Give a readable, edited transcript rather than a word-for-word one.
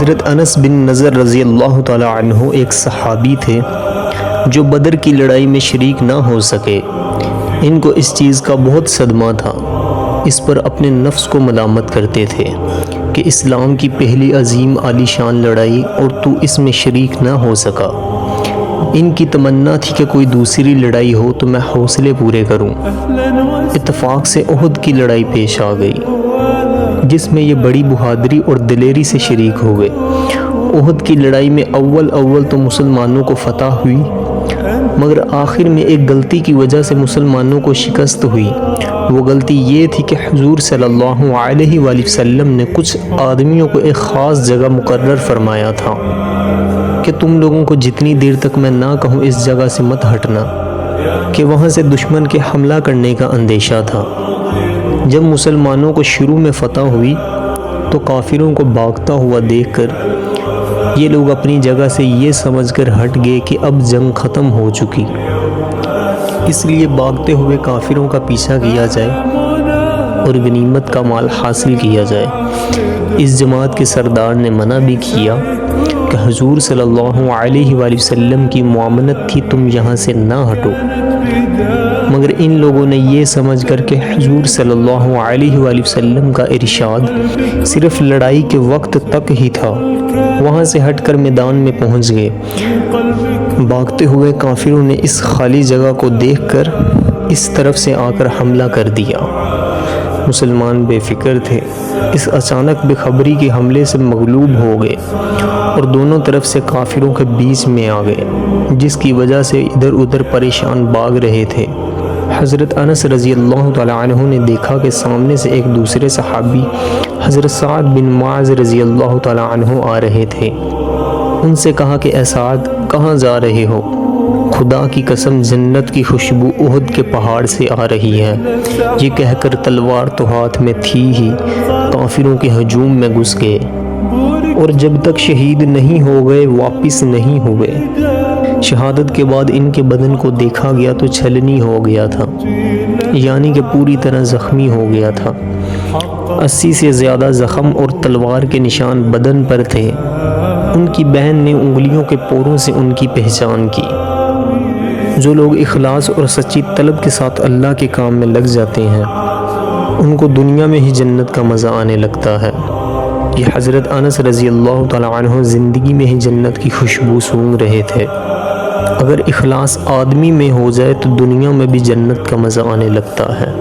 حضرت انس بن نضر رضی اللہ تعالی عنہ ایک صحابی تھے جو بدر کی لڑائی میں شریک نہ ہو سکے۔ ان کو اس چیز کا بہت صدمہ تھا۔ اس پر اپنے نفس کو ملامت کرتے تھے کہ اسلام کی پہلی عظیم عالی شان لڑائی اور تو اس میں شریک نہ ہو سکا۔ ان کی تمنا تھی کہ کوئی دوسری لڑائی ہو تو میں حوصلے پورے کروں۔ اتفاق سے احد کی لڑائی پیش آ گئی، جس میں یہ بڑی بہادری اور دلیری سے شریک ہوئے۔ احد کی لڑائی میں اول تو مسلمانوں کو فتح ہوئی، مگر آخر میں ایک غلطی کی وجہ سے مسلمانوں کو شکست ہوئی۔ وہ غلطی یہ تھی کہ حضور صلی اللہ علیہ وآلہ وسلم نے کچھ آدمیوں کو ایک خاص جگہ مقرر فرمایا تھا کہ تم لوگوں کو جتنی دیر تک میں نہ کہوں اس جگہ سے مت ہٹنا، کہ وہاں سے دشمن کے حملہ کرنے کا اندیشہ تھا۔ جب مسلمانوں کو شروع میں فتح ہوئی تو کافروں کو بھاگتا ہوا دیکھ کر یہ لوگ اپنی جگہ سے یہ سمجھ کر ہٹ گئے کہ اب جنگ ختم ہو چکی، اس لیے بھاگتے ہوئے کافروں کا پیچھا کیا جائے اور غنیمت کا مال حاصل کیا جائے۔ اس جماعت کے سردار نے منع بھی کیا کہ حضور صلی اللہ علیہ وآلہ وسلم کی معاملت تھی تم یہاں سے نہ ہٹو، مگر ان لوگوں نے یہ سمجھ کر کہ حضور صلی اللہ علیہ وآلہ وسلم کا ارشاد صرف لڑائی کے وقت تک ہی تھا، وہاں سے ہٹ کر میدان میں پہنچ گئے۔ بھاگتے ہوئے کافروں نے اس خالی جگہ کو دیکھ کر اس طرف سے آ کر حملہ کر دیا۔ مسلمان بے فکر تھے، اس اچانک بے خبری کے حملے سے مغلوب ہو گئے اور دونوں طرف سے کافروں کے بیچ میں آ گئے، جس کی وجہ سے ادھر ادھر پریشان بھاگ رہے تھے۔ حضرت انس رضی اللہ تعالی عنہ نے دیکھا کہ سامنے سے ایک دوسرے صحابی حضرت سعد بن معاذ رضی اللہ تعالی عنہ آ رہے تھے۔ ان سے کہا کہ اے سعد، کہاں جا رہے ہو؟ خدا کی قسم جنت کی خوشبو احد کے پہاڑ سے آ رہی ہے۔ یہ کہہ کر تلوار تو ہاتھ میں تھی ہی کافروں کے ہجوم میں گھس گئے، اور جب تک شہید نہیں ہو گئے واپس نہیں ہوئے۔ شہادت کے بعد ان کے بدن کو دیکھا گیا تو چھلنی ہو گیا تھا، یعنی کہ پوری طرح زخمی ہو گیا تھا۔ 80 سے زیادہ زخم اور تلوار کے نشان بدن پر تھے۔ ان کی بہن نے انگلیوں کے پوروں سے ان کی پہچان کی۔ جو لوگ اخلاص اور سچی طلب کے ساتھ اللہ کے کام میں لگ جاتے ہیں ان کو دنیا میں ہی جنت کا مزہ آنے لگتا ہے۔ یہ حضرت انس رضی اللہ تعالی عنہ زندگی میں ہی جنت کی خوشبو سونگھ رہے تھے۔ اگر اخلاص آدمی میں ہو جائے تو دنیا میں بھی جنت کا مزہ آنے لگتا ہے۔